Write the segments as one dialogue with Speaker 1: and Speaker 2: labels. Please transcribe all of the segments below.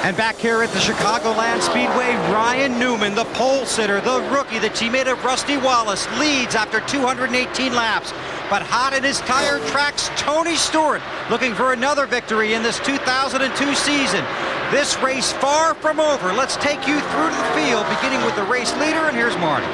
Speaker 1: And back here at the Chicagoland Speedway, Ryan Newman, the pole sitter, the rookie, the teammate of Rusty Wallace, leads after 218 laps. But hot in his tire tracks Tony Stewart, looking for another victory in this 2002 season. This race far from over. Let's take you through the field, beginning with the race leader, and here's Marty.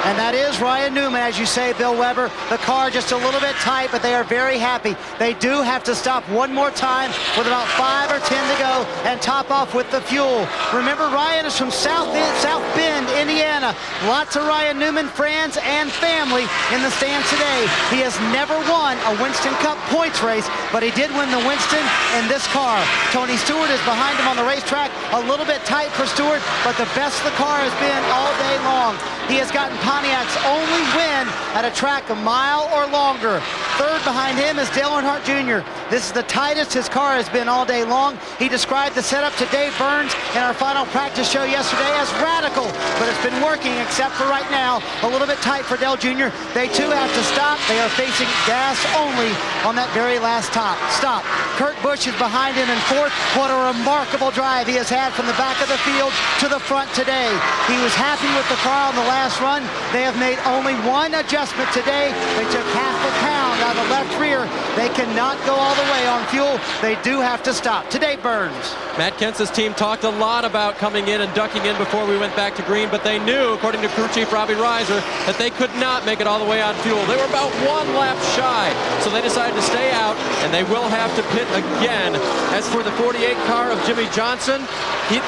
Speaker 2: And that is Ryan Newman, as you say, Bill Weber. The car just a little bit tight, but they are very happy. They do have to stop one more time with about 5 or 10 to go and top off with the fuel. Remember, Ryan is from South Bend, Indiana. Lots of Ryan Newman friends and family in the stands today. He has never won a Winston Cup points race, but he did win the Winston in this car. Tony Stewart is behind him on the racetrack. A little bit tight for Stewart, but the best the car has been all day long. He has gotten Pontiac's only win at a track a mile or longer. Third behind him is Dale Earnhardt Jr. This is the tightest his car has been all day long. He described the setup to Dave Burns in our final practice show yesterday as radical, but it's been working except for right now. A little bit tight for Dale Jr. They too have to stop. They are facing gas only on that very last stop. Kurt Busch is behind him in fourth. What a remarkable drive he has had from the back of the field to the front today. He was happy with the car on the last run. They have made only one adjustment today. They took half a pound out of the left rear. They cannot go all the way on fuel. They do have to stop. Today, Burns.
Speaker 3: Matt Kence's team talked a lot about coming in and ducking in before we went back to green, but they knew, according to crew chief Robbie Reiser, that they could not make it all the way on fuel. They were about 1 lap shy, so they decided to stay out, and they will have to pit again. As for the 48 car of Jimmy Johnson,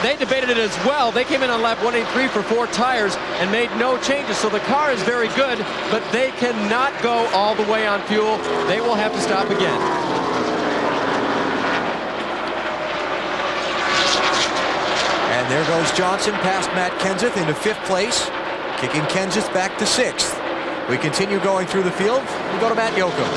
Speaker 3: they debated it as well. They came in on lap 183 for 4 tires and made no changes, so the car is very good, but they cannot go all the way on fuel. They will have to stop again.
Speaker 4: And there goes Johnson past Matt Kenseth into 5th place, kicking Kenseth back to 6th. We continue going through the field. We go to Matt Yocum.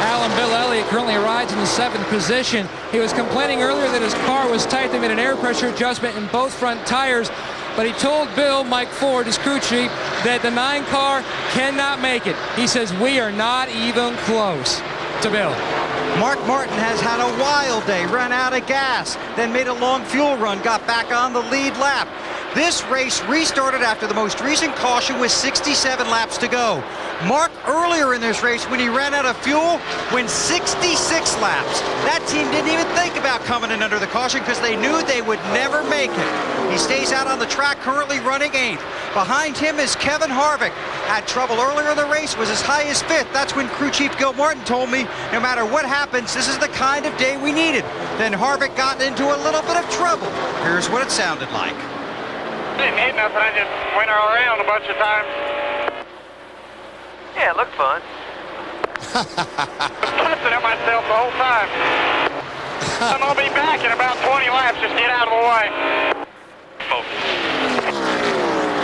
Speaker 5: Alan Bill Elliott currently rides in the 7th position. He was complaining earlier that his car was tight. They made an air pressure adjustment in both front tires. But he told Bill, Mike Ford, his crew chief, that the 9 car cannot make it. He says, we are not even close to Bill.
Speaker 1: Mark Martin has had a wild day, ran out of gas, then made a long fuel run, got back on the lead lap. This race restarted after the most recent caution with 67 laps to go. Mark, earlier in this race, when he ran out of fuel, went 66 laps. That team didn't even think about coming in under the caution because they knew they would never make it. He stays out on the track, currently running 8th. Behind him is Kevin Harvick. Had trouble earlier in the race, was as high as 5th. That's when crew chief Gil Martin told me, no matter what happens, this is the kind of day we needed. Then Harvick got into a little bit of trouble. Here's what it sounded like.
Speaker 6: Didn't hit nothing, I just went around a bunch of times. Yeah, it looked fun. I was cussing at myself the whole time. I'm gonna be back in about 20 laps, just get out of the way.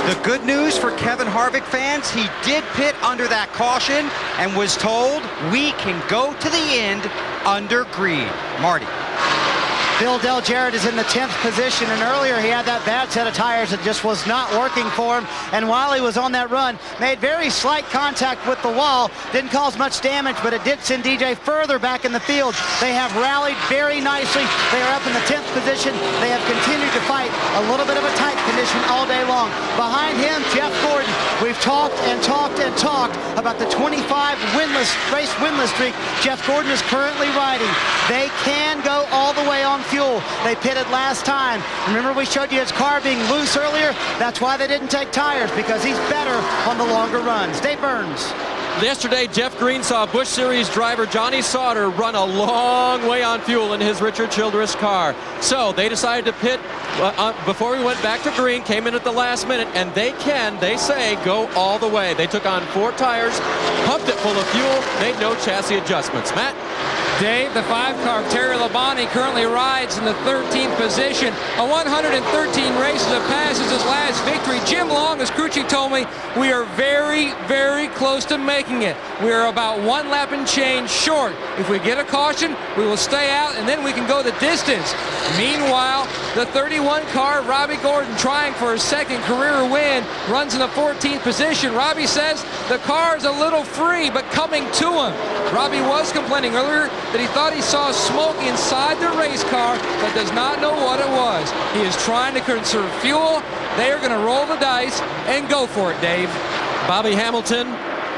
Speaker 1: The good news for Kevin Harvick fans, he did pit under that caution and was told we can go to the end under green. Marty.
Speaker 2: Bill Del Jarrett is in the 10th position, and earlier he had that bad set of tires that just was not working for him, and while he was on that run, made very slight contact with the wall. Didn't cause much damage, but it did send DJ further back in the field. They have rallied very nicely. They are up in the 10th position. They have continued to fight a little bit of a tight condition all day long. Behind him, Jeff Gordon. We've talked and talked and talked about the 25 race winless streak Jeff Gordon is currently riding. They can go all the way on fuel. They pitted last time. Remember, we showed you his car being loose earlier? That's why they didn't take tires, because he's better on the longer runs. Dave Burns.
Speaker 3: Yesterday, Jeff Green saw Busch Series driver Johnny Sauter run a long way on fuel in his Richard Childress car. So they decided to pit before we went back to green, came in at the last minute, and they say, go all the way. They took on 4 tires, pumped it full of fuel, made no chassis adjustments. Matt?
Speaker 5: Dave, the 5 car of Terry Labonte currently rides in the 13th position. A 113 races of passes his last victory. Jim Long, as crew chief, told me, we are very, very close to making it. We are about 1 lap and change short. If we get a caution, we will stay out, and then we can go the distance. Meanwhile, the 31 car of Robbie Gordon, trying for his 2nd career win, runs in the 14th position. Robbie says the car is a little free, but coming to him. Robbie was complaining earlier that he thought he saw smoke inside the race car, but does not know what it was. He is trying to conserve fuel. They are going to roll the dice and go for it, Dave.
Speaker 3: Bobby Hamilton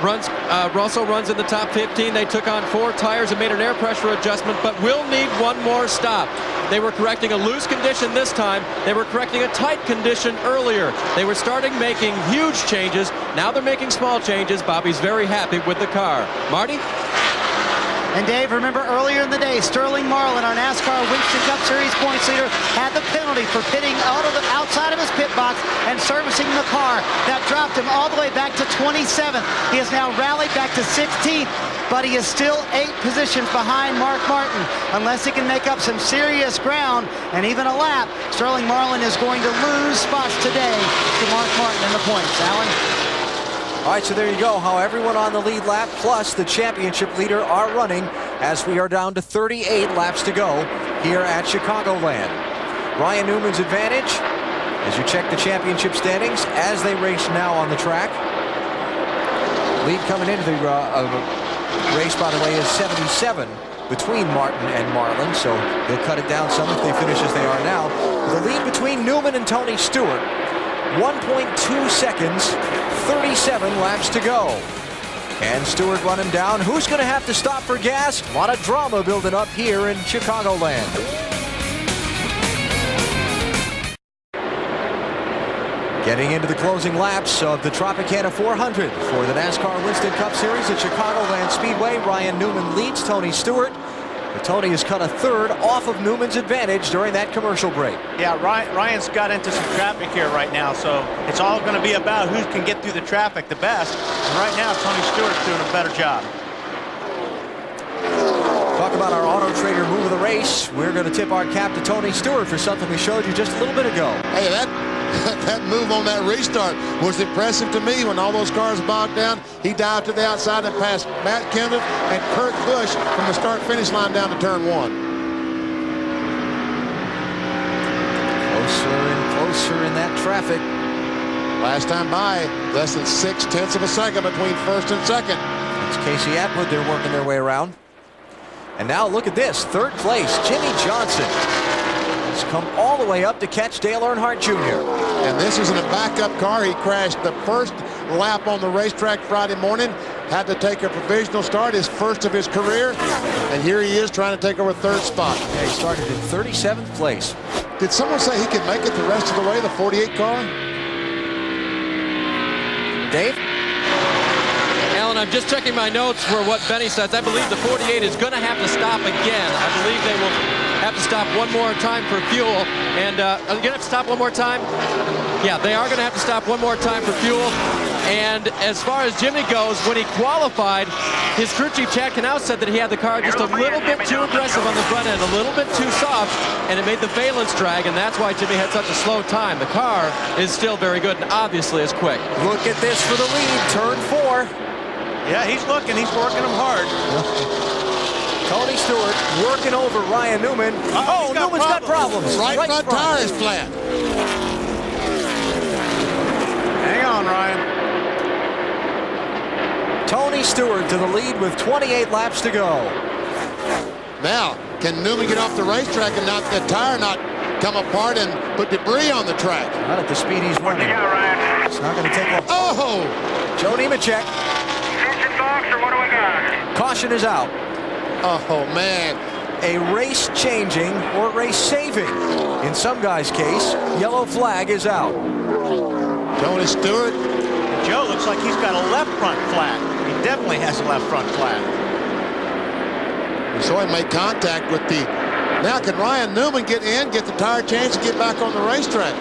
Speaker 3: also runs in the top 15. They took on 4 tires and made an air pressure adjustment, but will need one more stop. They were correcting a loose condition this time. They were correcting a tight condition earlier. They were starting making huge changes. Now they're making small changes. Bobby's very happy with the car. Marty?
Speaker 2: And Dave, remember earlier in the day, Sterling Marlin, our NASCAR Winston Cup Series points leader, had the penalty for pitting outside of his pit box and servicing the car. That dropped him all the way back to 27th. He has now rallied back to 16th, but he is still 8 positions behind Mark Martin. Unless he can make up some serious ground and even a lap, Sterling Marlin is going to lose spots today to Mark Martin in the points. Alan?
Speaker 4: All right, so there you go, how everyone on the lead lap plus the championship leader are running as we are down to 38 laps to go here at Chicagoland. Ryan Newman's advantage as you check the championship standings as they race now on the track. Lead coming into the race, by the way, is 77 between Martin and Marlin, so they'll cut it down some if they finish as they are now. The lead between Newman and Tony Stewart, 1.2 seconds, 37 laps to go. Can Stewart run him down? Who's going to have to stop for gas? A lot of drama building up here in Chicagoland. Getting into the closing laps of the Tropicana 400 for the NASCAR Winston Cup Series at Chicagoland Speedway. Ryan Newman leads Tony Stewart. But Tony has cut a third off of Newman's advantage during that commercial break.
Speaker 7: Yeah, Ryan's got into some traffic here right now, so it's all going to be about who can get through the traffic the best. And right now, Tony Stewart's doing a better job.
Speaker 4: Talk about our Auto Trader move of the race. We're going to tip our cap to Tony Stewart for something we showed you just a little bit ago.
Speaker 8: Hey, that move on that restart was impressive to me. When all those cars bogged down, he dived to the outside and passed Matt Kenseth and Kurt Busch from the start-finish line down to turn 1.
Speaker 4: Closer and closer in that traffic.
Speaker 8: Last time by, less than 0.6 of a second between first and second.
Speaker 4: It's Casey Atwood. They're working their way around. And now look at this. 3rd place, Jimmy Johnson has come all the way up to catch Dale Earnhardt Jr.
Speaker 8: And this isn't a backup car. He crashed the first lap on the racetrack Friday morning. Had to take a provisional start, his first of his career. And here he is trying to take over 3rd spot.
Speaker 4: Yeah, he started in 37th place.
Speaker 8: Did someone say he could make it the rest of the way, the 48 car?
Speaker 4: Dave?
Speaker 3: Alan, I'm just checking my notes for what Benny says. I believe the 48 is going to have to stop again. I believe they will have to stop one more time for fuel. And are they going to have to stop one more time? Yeah, they are going to have to stop one more time for fuel. And as far as Jimmy goes, when he qualified, his crew chief Chad Canal said that he had the car just a little bit too aggressive on the front end, a little bit too soft, and it made the valence drag, and that's why Jimmy had such a slow time. The car is still very good and obviously is quick.
Speaker 4: Look at this for the lead, turn 4.
Speaker 7: Yeah, he's looking. He's working them hard.
Speaker 4: Tony Stewart working over Ryan Newman. Oh, Newman's got problems.
Speaker 8: Right front tire is flat.
Speaker 7: Hang on, Ryan.
Speaker 4: Tony Stewart to the lead with 28 laps to go.
Speaker 8: Now, can Newman get off the racetrack and not the tire not come apart and put debris on the track?
Speaker 4: Not at the speed he's running.
Speaker 6: Ryan?
Speaker 4: It's not going to take long.
Speaker 8: Oh!
Speaker 4: Joe Nemechek.
Speaker 6: Engine box, or what do we got?
Speaker 4: Caution is out.
Speaker 8: Oh, man.
Speaker 4: A race-changing or race-saving, in some guy's case, yellow flag is out.
Speaker 8: Tony Stewart.
Speaker 7: Joe looks like he's got a left front flat. He definitely has a left front flat.
Speaker 8: We saw him make contact with the... Now, can Ryan Newman get in, get the tire changed, and get back on the racetrack?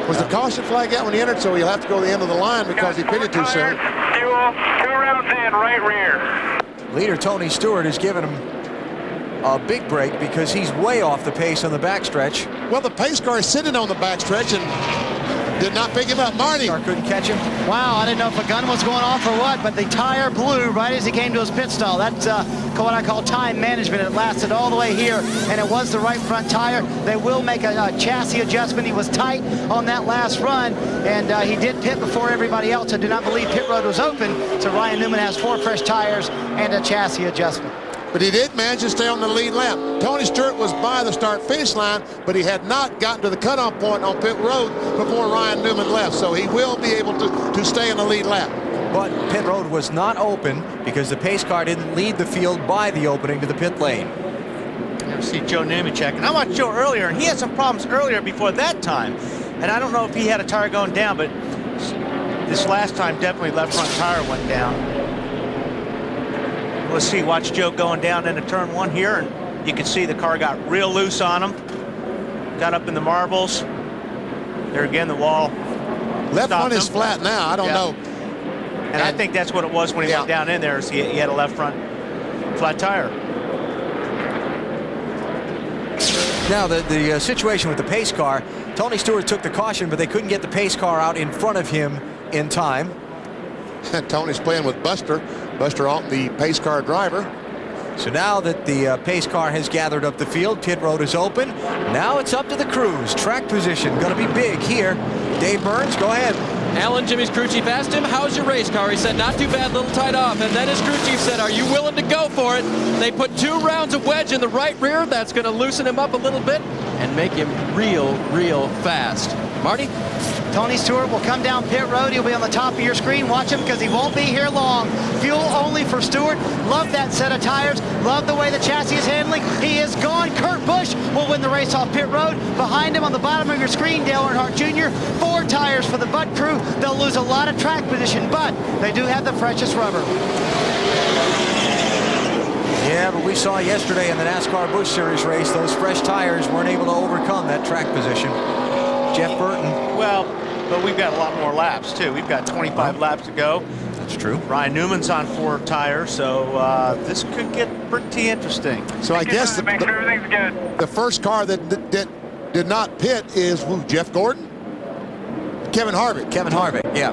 Speaker 8: Was the caution flag out when he entered, so he'll have to go to the end of the line because he pitted too soon?
Speaker 6: Fuel, 2 rounds in, right rear.
Speaker 4: Leader Tony Stewart has given him a big break because he's way off the pace on the backstretch.
Speaker 8: Well, the pace car is sitting on the backstretch and did not pick him up. Marty.
Speaker 4: Car couldn't catch him.
Speaker 2: Wow, I didn't know if a gun was going off or what, but the tire blew right as he came to his pit stall. That what I call time management. It lasted all the way here, and it was the right front tire. They will make a chassis adjustment. He was tight on that last run, and he did pit before everybody else. I do not believe pit road was open, so Ryan Newman has 4 fresh tires and a chassis adjustment.
Speaker 8: But he did manage to stay on the lead lap. Tony Stewart was by the start-finish line, but he had not gotten to the cutoff point on pit road before Ryan Newman left, so he will be able to stay in the lead lap.
Speaker 4: But pit road was not open because the pace car didn't lead the field by the opening to the pit lane.
Speaker 7: You see Joe Newman checking. I watched Joe earlier, and he had some problems earlier before that time. And I don't know if he had a tire going down, but this last time definitely left front tire went down. We'll see, watch Joe going down into turn 1 here, and you can see the car got real loose on him. Got up in the marbles. There again, the wall.
Speaker 8: Left front is flat now. I don't know.
Speaker 7: And I think that's what it was when he went down in there. So he had a left front flat tire.
Speaker 4: Now, the situation with the pace car, Tony Stewart took the caution, but they couldn't get the pace car out in front of him in time.
Speaker 8: Tony's playing with Buster. Buster Alton, the pace car driver.
Speaker 4: So now that the pace car has gathered up the field, pit road is open. Now it's up to the crews. Track position going to be big here. Dave Burns, go ahead.
Speaker 3: Alan, Jimmy's crew chief asked him, how's your race car? He said, not too bad, little tight off. And then his crew chief said, are you willing to go for it? They put 2 rounds of wedge in the right rear. That's going to loosen him up a little bit and make him real fast. Marty?
Speaker 2: Tony Stewart will come down pit road. He'll be on the top of your screen. Watch him because he won't be here long. Fuel only for Stewart. Love that set of tires. Love the way the chassis is handling. He is gone. Kurt Busch will win the race off pit road. Behind him on the bottom of your screen, Dale Earnhardt Jr. 4 tires for the Butt crew. They'll lose a lot of track position, but they do have the freshest rubber.
Speaker 4: Yeah, but we saw yesterday in the NASCAR Busch Series race, those fresh tires weren't able to overcome that track position. Jeff Burton.
Speaker 7: Well, but we've got a lot more laps, too. We've got 25 laps to go.
Speaker 4: That's true.
Speaker 7: Ryan Newman's on 4 tires, so this could get pretty interesting.
Speaker 8: So I guess
Speaker 6: Make sure everything's good.
Speaker 8: the first car that did not pit is who? Jeff Gordon? Kevin Harvick.
Speaker 4: Kevin Harvick, yeah.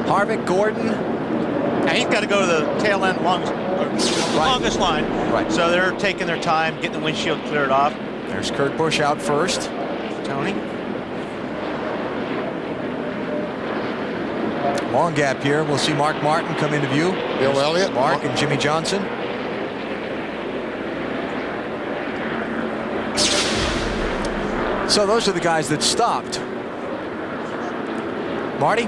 Speaker 4: Harvick, Gordon.
Speaker 7: Now he's got to go to the tail end longest line.
Speaker 4: Right.
Speaker 7: So they're taking their time, getting the windshield cleared off.
Speaker 4: There's Kurt Busch out first.
Speaker 7: Tony.
Speaker 4: Long gap here. We'll see Mark Martin come into view.
Speaker 8: Bill Elliott.
Speaker 4: Mark and Jimmy Johnson. So those are the guys that stopped. Marty?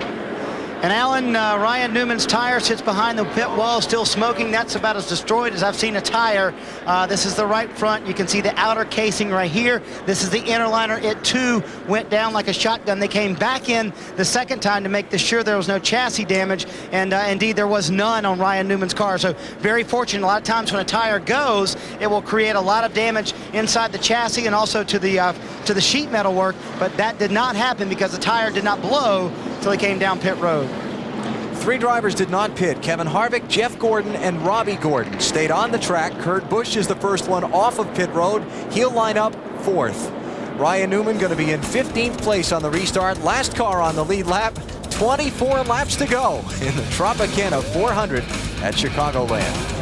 Speaker 2: And Alan, Ryan Newman's tire sits behind the pit wall, still smoking. That's about as destroyed as I've seen a tire. This is the right front. You can see the outer casing right here. This is the inner liner. It too went down like a shotgun. They came back in the second time to make sure there was no chassis damage, and indeed there was none on Ryan Newman's car. So very fortunate. A lot of times when a tire goes, it will create a lot of damage inside the chassis and also to the sheet metal work. But that did not happen because the tire did not blow until he came down pit road.
Speaker 4: 3 drivers did not pit. Kevin Harvick, Jeff Gordon, and Robbie Gordon stayed on the track. Kurt Busch is the first one off of pit road. He'll line up 4th. Ryan Newman going to be in 15th place on the restart. Last car on the lead lap. 24 laps to go in the Tropicana 400 at Chicagoland.